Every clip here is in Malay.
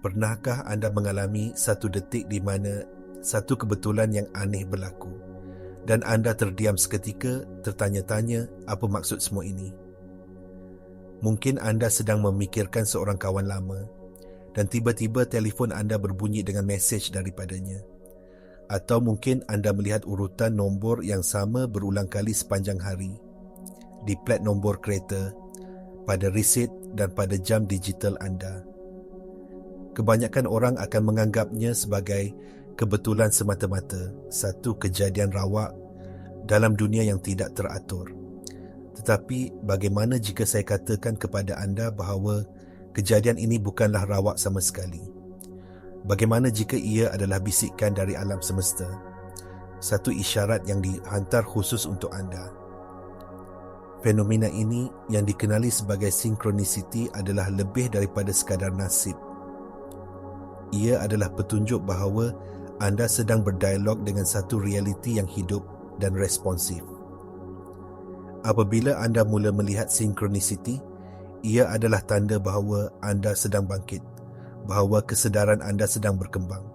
Pernahkah anda mengalami satu detik di mana satu kebetulan yang aneh berlaku dan anda terdiam seketika, tertanya-tanya apa maksud semua ini? Mungkin anda sedang memikirkan seorang kawan lama dan tiba-tiba telefon anda berbunyi dengan mesej daripadanya. Atau mungkin anda melihat urutan nombor yang sama berulang kali sepanjang hari di plat nombor kereta, pada resit dan pada jam digital anda. Kebanyakan orang akan menganggapnya sebagai kebetulan semata-mata, satu kejadian rawak dalam dunia yang tidak teratur. Tetapi bagaimana jika saya katakan kepada anda bahawa kejadian ini bukanlah rawak sama sekali? Bagaimana jika ia adalah bisikan dari alam semesta, satu isyarat yang dihantar khusus untuk anda? Fenomena ini yang dikenali sebagai synchronicity adalah lebih daripada sekadar nasib. Ia adalah petunjuk bahawa anda sedang berdialog dengan satu realiti yang hidup dan responsif. Apabila anda mula melihat synchronicity, ia adalah tanda bahawa anda sedang bangkit, bahawa kesedaran anda sedang berkembang.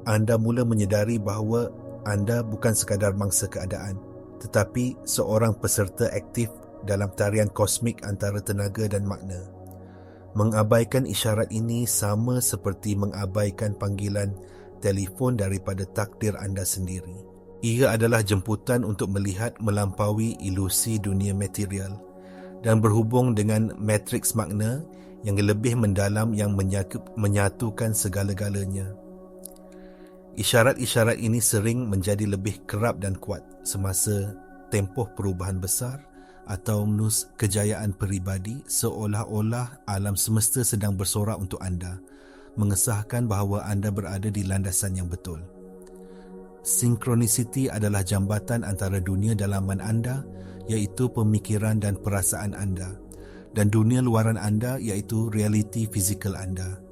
Anda mula menyedari bahawa anda bukan sekadar mangsa keadaan, tetapi seorang peserta aktif dalam tarian kosmik antara tenaga dan makna. Mengabaikan isyarat ini sama seperti mengabaikan panggilan telefon daripada takdir anda sendiri. Ia adalah jemputan untuk melihat melampaui ilusi dunia material dan berhubung dengan matriks makna yang lebih mendalam yang menyatukan segala-galanya. Isyarat-isyarat ini sering menjadi lebih kerap dan kuat semasa tempoh perubahan besar atau kejayaan peribadi, seolah-olah alam semesta sedang bersorak untuk anda, mengesahkan bahawa anda berada di landasan yang betul. Synchronicity adalah jambatan antara dunia dalaman anda, iaitu pemikiran dan perasaan anda, dan dunia luaran anda, iaitu realiti fizikal anda.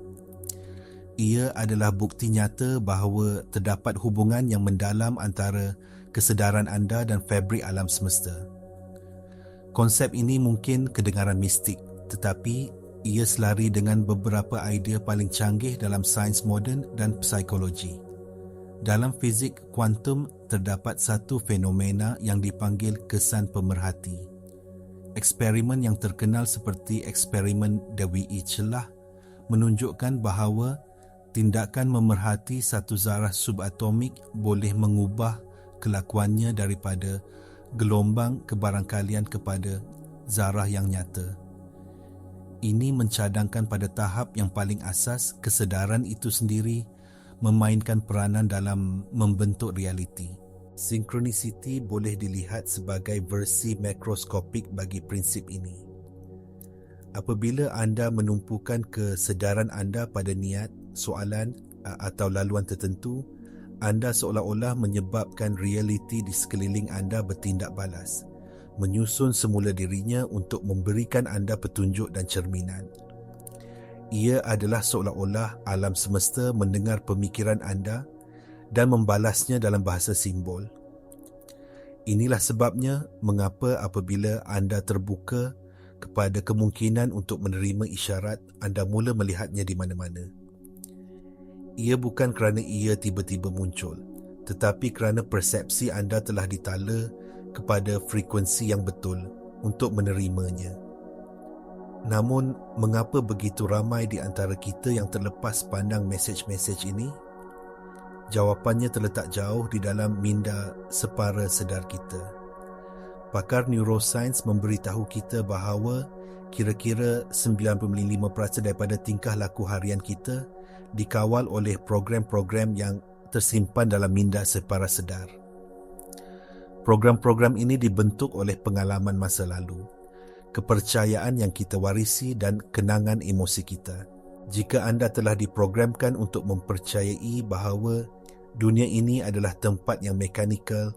Ia adalah bukti nyata bahawa terdapat hubungan yang mendalam antara kesedaran anda dan fabrik alam semesta. Konsep ini mungkin kedengaran mistik, tetapi ia selari dengan beberapa idea paling canggih dalam sains moden dan psikologi. Dalam fizik kuantum terdapat satu fenomena yang dipanggil kesan pemerhati. Eksperimen yang terkenal seperti eksperimen Dewey Celah menunjukkan bahawa tindakan memerhati satu zarah subatomik boleh mengubah kelakuannya daripada gelombang kebarangkalian kepada zarah yang nyata. Ini mencadangkan pada tahap yang paling asas kesedaran itu sendiri memainkan peranan dalam membentuk realiti. Synchronicity boleh dilihat sebagai versi makroskopik bagi prinsip ini. Apabila anda menumpukan kesedaran anda pada niat, soalan atau laluan tertentu, anda seolah-olah menyebabkan realiti di sekeliling anda bertindak balas, menyusun semula dirinya untuk memberikan anda petunjuk dan cerminan. Ia adalah seolah-olah alam semesta mendengar pemikiran anda dan membalasnya dalam bahasa simbol. Inilah sebabnya mengapa apabila anda terbuka kepada kemungkinan untuk menerima isyarat, anda mula melihatnya di mana-mana. Ia bukan kerana ia tiba-tiba muncul, tetapi kerana persepsi anda telah ditala kepada frekuensi yang betul untuk menerimanya. Namun, mengapa begitu ramai di antara kita yang terlepas pandang mesej-mesej ini? Jawapannya terletak jauh di dalam minda separa sedar kita. Pakar neuroscience memberitahu kita bahawa kira-kira 95% daripada tingkah laku harian kita dikawal oleh program-program yang tersimpan dalam minda separa sedar. Program-program ini dibentuk oleh pengalaman masa lalu, kepercayaan yang kita warisi dan kenangan emosi kita. Jika anda telah diprogramkan untuk mempercayai bahawa dunia ini adalah tempat yang mekanikal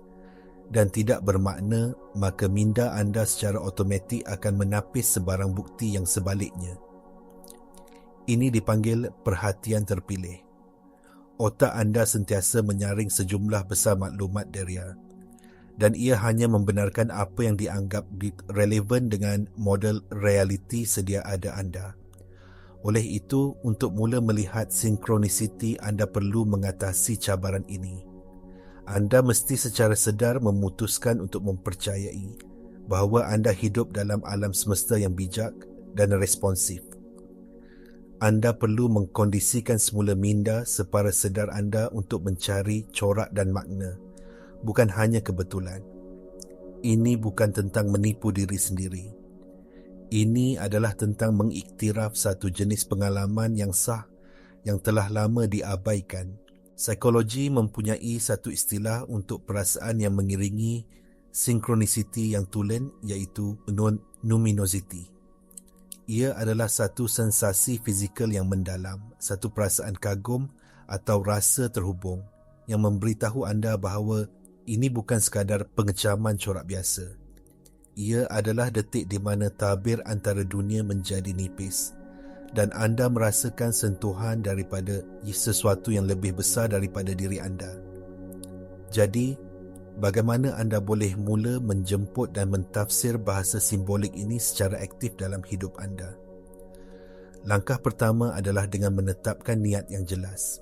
dan tidak bermakna, maka minda anda secara automatik akan menapis sebarang bukti yang sebaliknya. Ini dipanggil perhatian terpilih. Otak anda sentiasa menyaring sejumlah besar maklumat deria, dan ia hanya membenarkan apa yang dianggap relevan dengan model realiti sedia ada anda. Oleh itu, untuk mula melihat sinkronisiti, anda perlu mengatasi cabaran ini. Anda mesti secara sedar memutuskan untuk mempercayai bahawa anda hidup dalam alam semesta yang bijak dan responsif. Anda perlu mengkondisikan semula minda separa sedar anda untuk mencari corak dan makna, bukan hanya kebetulan. Ini bukan tentang menipu diri sendiri. Ini adalah tentang mengiktiraf satu jenis pengalaman yang sah yang telah lama diabaikan. Psikologi mempunyai satu istilah untuk perasaan yang mengiringi sinkronisiti yang tulen, iaitu numinosity. Ia adalah satu sensasi fizikal yang mendalam, satu perasaan kagum atau rasa terhubung yang memberitahu anda bahawa ini bukan sekadar pengecaman corak biasa. Ia adalah detik di mana tabir antara dunia menjadi nipis dan anda merasakan sentuhan daripada sesuatu yang lebih besar daripada diri anda. Jadi, bagaimana anda boleh mula menjemput dan mentafsir bahasa simbolik ini secara aktif dalam hidup anda? Langkah pertama adalah dengan menetapkan niat yang jelas.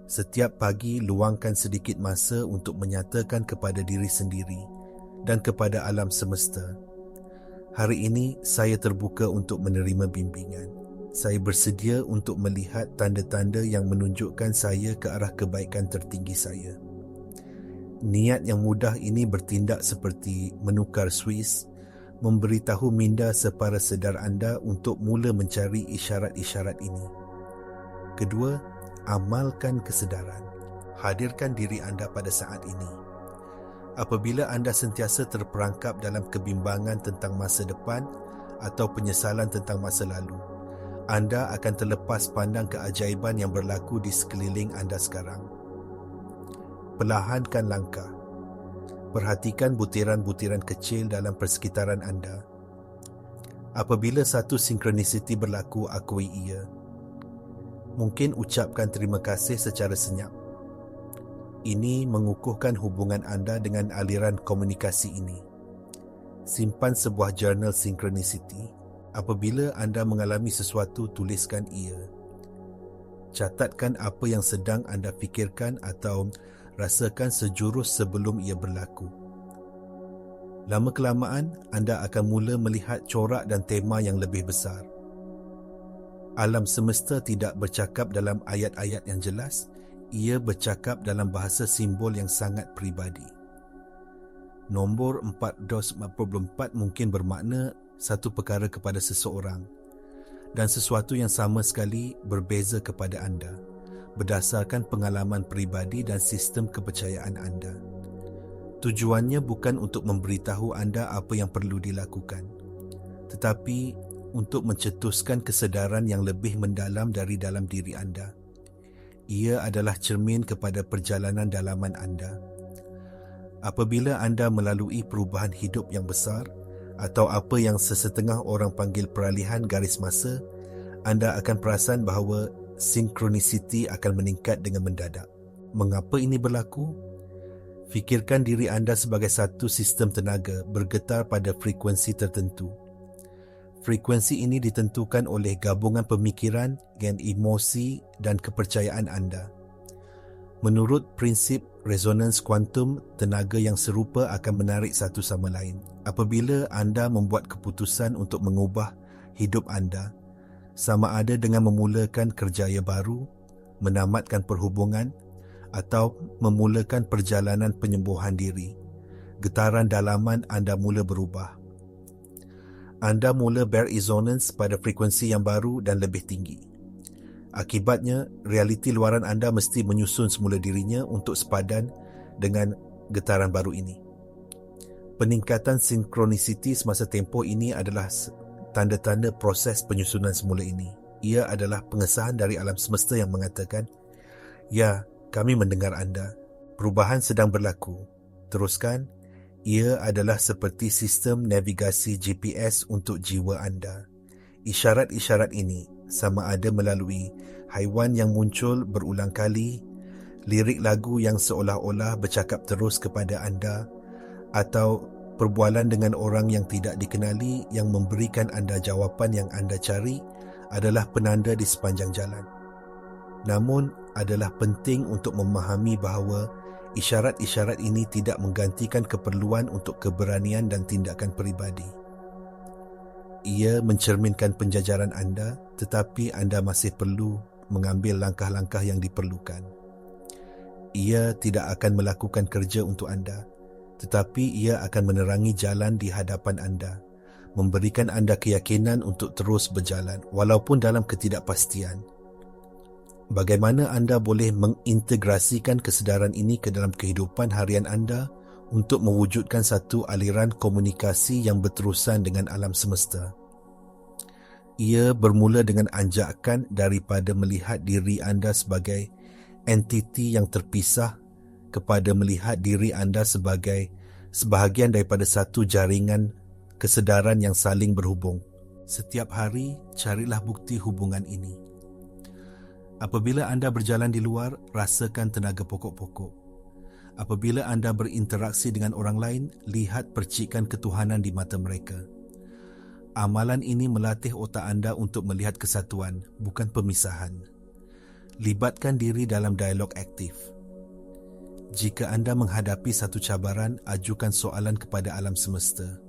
Setiap pagi, luangkan sedikit masa untuk menyatakan kepada diri sendiri dan kepada alam semesta, hari ini saya terbuka untuk menerima bimbingan. Saya bersedia untuk melihat tanda-tanda yang menunjukkan saya ke arah kebaikan tertinggi saya. Niat yang mudah ini bertindak seperti menukar Swiss, memberitahu minda separa sedar anda untuk mula mencari isyarat-isyarat ini. Kedua, amalkan kesedaran. Hadirkan diri anda pada saat ini. Apabila anda sentiasa terperangkap dalam kebimbangan tentang masa depan atau penyesalan tentang masa lalu, anda akan terlepas pandang keajaiban yang berlaku di sekeliling anda sekarang. Perlahankan langkah. Perhatikan butiran-butiran kecil dalam persekitaran anda. Apabila satu sinkronisiti berlaku, akui ia. Mungkin ucapkan terima kasih secara senyap. Ini mengukuhkan hubungan anda dengan aliran komunikasi ini. Simpan sebuah jurnal sinkronisiti. Apabila anda mengalami sesuatu, tuliskan ia. Catatkan apa yang sedang anda fikirkan atau rasakan sejurus sebelum ia berlaku. Lama-kelamaan, anda akan mula melihat corak dan tema yang lebih besar. Alam semesta tidak bercakap dalam ayat-ayat yang jelas, ia bercakap dalam bahasa simbol yang sangat peribadi. Nombor 444 mungkin bermakna satu perkara kepada seseorang dan sesuatu yang sama sekali berbeza kepada anda, berdasarkan pengalaman peribadi dan sistem kepercayaan anda. Tujuannya bukan untuk memberitahu anda apa yang perlu dilakukan, tetapi untuk mencetuskan kesedaran yang lebih mendalam dari dalam diri anda. Ia adalah cermin kepada perjalanan dalaman anda. Apabila anda melalui perubahan hidup yang besar, atau apa yang sesetengah orang panggil peralihan garis masa, anda akan perasan bahawa sinkronisiti akan meningkat dengan mendadak. Mengapa ini berlaku? Fikirkan diri anda sebagai satu sistem tenaga bergetar pada frekuensi tertentu. Frekuensi ini ditentukan oleh gabungan pemikiran dengan emosi dan kepercayaan anda. Menurut prinsip resonans kuantum, tenaga yang serupa akan menarik satu sama lain. Apabila anda membuat keputusan untuk mengubah hidup anda, sama ada dengan memulakan kerjaya baru, menamatkan perhubungan, atau memulakan perjalanan penyembuhan diri, getaran dalaman anda mula berubah. Anda mula beresonans pada frekuensi yang baru dan lebih tinggi. Akibatnya, realiti luaran anda mesti menyusun semula dirinya untuk sepadan dengan getaran baru ini. Peningkatan sinkronisiti semasa tempoh ini adalah tanda-tanda proses penyusunan semula ini. Ia adalah pengesahan dari alam semesta yang mengatakan, "Ya, kami mendengar anda. Perubahan sedang berlaku. Teruskan." Ia adalah seperti sistem navigasi GPS untuk jiwa anda. Isyarat-isyarat ini sama ada melalui haiwan yang muncul berulang kali, lirik lagu yang seolah-olah bercakap terus kepada anda, atau perbualan dengan orang yang tidak dikenali yang memberikan anda jawapan yang anda cari adalah penanda di sepanjang jalan. Namun, adalah penting untuk memahami bahawa isyarat-isyarat ini tidak menggantikan keperluan untuk keberanian dan tindakan peribadi. Ia mencerminkan penjajaran anda, tetapi anda masih perlu mengambil langkah-langkah yang diperlukan. Ia tidak akan melakukan kerja untuk anda, tetapi ia akan menerangi jalan di hadapan anda, memberikan anda keyakinan untuk terus berjalan walaupun dalam ketidakpastian. Bagaimana anda boleh mengintegrasikan kesedaran ini ke dalam kehidupan harian anda untuk mewujudkan satu aliran komunikasi yang berterusan dengan alam semesta? Ia bermula dengan anjakan daripada melihat diri anda sebagai entiti yang terpisah kepada melihat diri anda sebagai sebahagian daripada satu jaringan kesedaran yang saling berhubung. Setiap hari, carilah bukti hubungan ini. Apabila anda berjalan di luar, rasakan tenaga pokok-pokok. Apabila anda berinteraksi dengan orang lain, lihat percikan ketuhanan di mata mereka. Amalan ini melatih otak anda untuk melihat kesatuan, bukan pemisahan. Libatkan diri dalam dialog aktif. Jika anda menghadapi satu cabaran, ajukan soalan kepada alam semesta.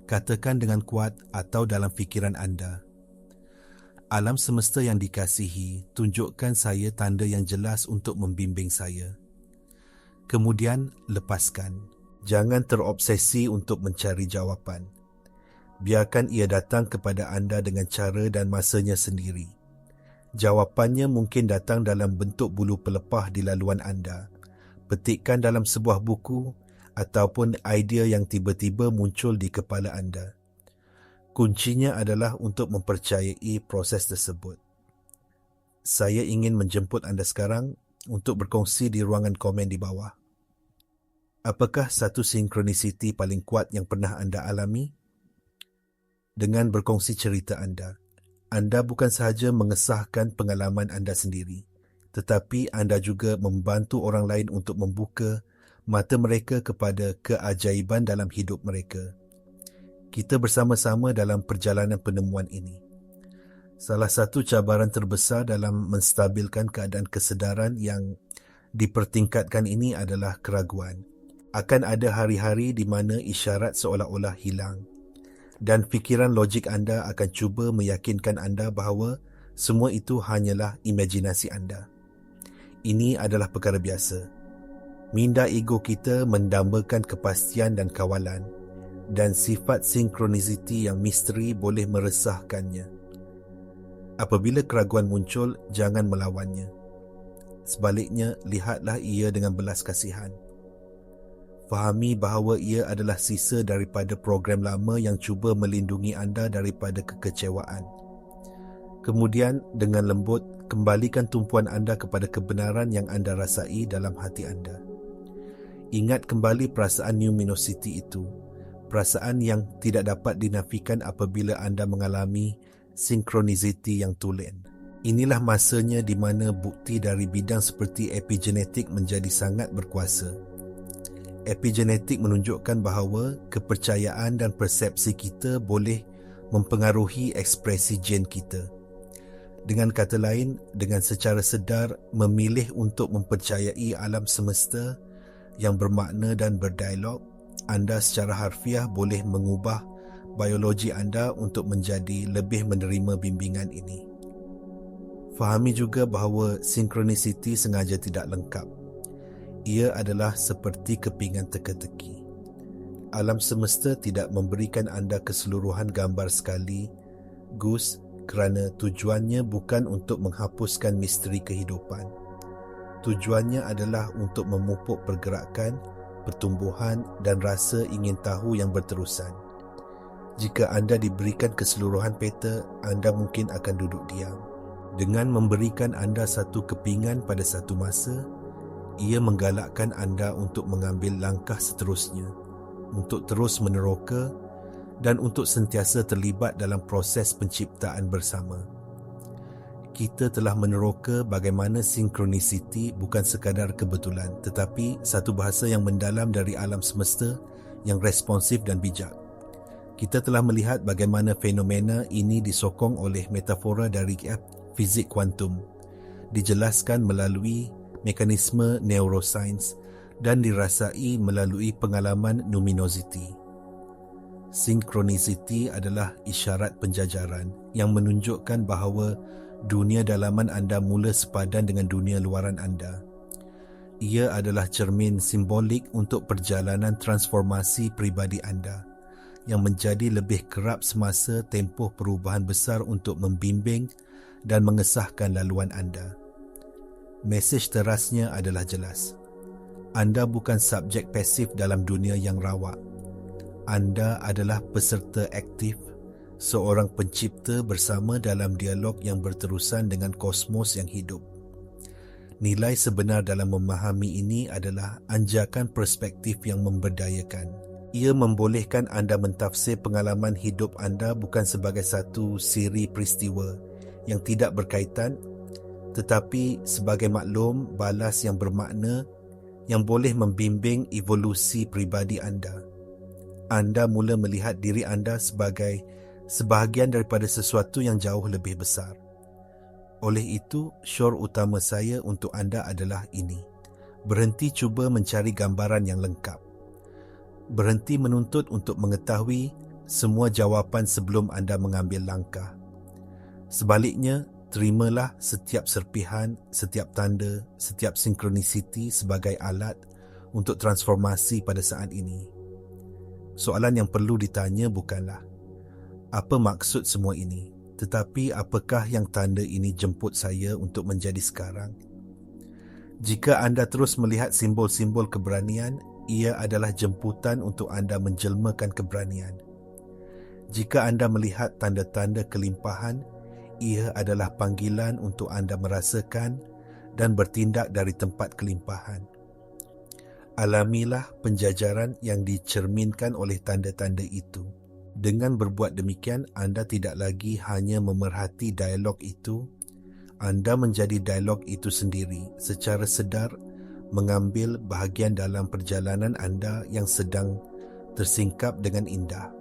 Katakan dengan kuat atau dalam fikiran anda, alam semesta yang dikasihi, tunjukkan saya tanda yang jelas untuk membimbing saya. Kemudian, lepaskan. Jangan terobsesi untuk mencari jawapan. Biarkan ia datang kepada anda dengan cara dan masanya sendiri. Jawapannya mungkin datang dalam bentuk bulu pelepah di laluan anda, petikkan dalam sebuah buku, ataupun idea yang tiba-tiba muncul di kepala anda. Kuncinya adalah untuk mempercayai proses tersebut. Saya ingin menjemput anda sekarang untuk berkongsi di ruangan komen di bawah. Apakah satu sinkronisiti paling kuat yang pernah anda alami? Dengan berkongsi cerita anda bukan sahaja mengesahkan pengalaman anda sendiri, tetapi anda juga membantu orang lain untuk membuka mata mereka kepada keajaiban dalam hidup mereka. Kita bersama-sama dalam perjalanan penemuan ini. Salah satu cabaran terbesar dalam menstabilkan keadaan kesedaran yang dipertingkatkan ini adalah keraguan. Akan ada hari-hari di mana isyarat seolah-olah hilang dan fikiran logik anda akan cuba meyakinkan anda bahawa semua itu hanyalah imajinasi anda. Ini adalah perkara biasa. Minda ego kita mendambakan kepastian dan kawalan, dan sifat sinkronisiti yang misteri boleh meresahkannya. Apabila keraguan muncul, jangan melawannya. Sebaliknya, lihatlah ia dengan belas kasihan. Fahami bahawa ia adalah sisa daripada program lama yang cuba melindungi anda daripada kekecewaan. Kemudian, dengan lembut, kembalikan tumpuan anda kepada kebenaran yang anda rasai dalam hati anda. Ingat kembali perasaan luminosity itu, perasaan yang tidak dapat dinafikan apabila anda mengalami sinkronisiti yang tulen. Inilah masanya di mana bukti dari bidang seperti epigenetik menjadi sangat berkuasa. Epigenetik menunjukkan bahawa kepercayaan dan persepsi kita boleh mempengaruhi ekspresi gen kita. Dengan kata lain, dengan secara sedar memilih untuk mempercayai alam semesta yang bermakna dan berdialog, anda secara harfiah boleh mengubah biologi anda untuk menjadi lebih menerima bimbingan ini. Fahami juga bahawa sinkronisiti sengaja tidak lengkap. Ia adalah seperti kepingan teka-teki. Alam semesta tidak memberikan anda keseluruhan gambar sekali, Gus, kerana tujuannya bukan untuk menghapuskan misteri kehidupan. Tujuannya adalah untuk memupuk pergerakan, pertumbuhan dan rasa ingin tahu yang berterusan. Jika anda diberikan keseluruhan peta, anda mungkin akan duduk diam. Dengan memberikan anda satu kepingan pada satu masa, ia menggalakkan anda untuk mengambil langkah seterusnya, untuk terus meneroka dan untuk sentiasa terlibat dalam proses penciptaan bersama. Kita telah meneroka bagaimana sinkronisiti bukan sekadar kebetulan, tetapi satu bahasa yang mendalam dari alam semesta yang responsif dan bijak. Kita telah melihat bagaimana fenomena ini disokong oleh metafora dari fizik kuantum, dijelaskan melalui mekanisme neurosains dan dirasai melalui pengalaman luminosity. Synchronicity adalah isyarat penjajaran yang menunjukkan bahawa dunia dalaman anda mula sepadan dengan dunia luaran anda. Ia adalah cermin simbolik untuk perjalanan transformasi pribadi anda yang menjadi lebih kerap semasa tempoh perubahan besar untuk membimbing dan mengesahkan laluan anda. Mesej terasnya adalah jelas. Anda bukan subjek pasif dalam dunia yang rawak. Anda adalah peserta aktif, seorang pencipta bersama dalam dialog yang berterusan dengan kosmos yang hidup. Nilai sebenar dalam memahami ini adalah anjakan perspektif yang memberdayakan. Ia membolehkan anda mentafsir pengalaman hidup anda bukan sebagai satu siri peristiwa yang tidak berkaitan, tetapi sebagai maklum balas yang bermakna yang boleh membimbing evolusi pribadi anda. Anda mula melihat diri anda sebagai sebahagian daripada sesuatu yang jauh lebih besar. Oleh itu, syor utama saya untuk anda adalah ini. Berhenti cuba mencari gambaran yang lengkap. Berhenti menuntut untuk mengetahui semua jawapan sebelum anda mengambil langkah. Sebaliknya, terimalah setiap serpihan, setiap tanda, setiap sinkronisiti sebagai alat untuk transformasi pada saat ini. Soalan yang perlu ditanya bukanlah apa maksud semua ini, tetapi apakah yang tanda ini jemput saya untuk menjadi sekarang. Jika anda terus melihat simbol-simbol keberanian, ia adalah jemputan untuk anda menjelmakan keberanian. Jika anda melihat tanda-tanda kelimpahan, ia adalah panggilan untuk anda merasakan dan bertindak dari tempat kelimpahan. Alamilah penjajaran yang dicerminkan oleh tanda-tanda itu. Dengan berbuat demikian, anda tidak lagi hanya memerhati dialog itu, anda menjadi dialog itu sendiri, secara sedar mengambil bahagian dalam perjalanan anda yang sedang tersingkap dengan indah.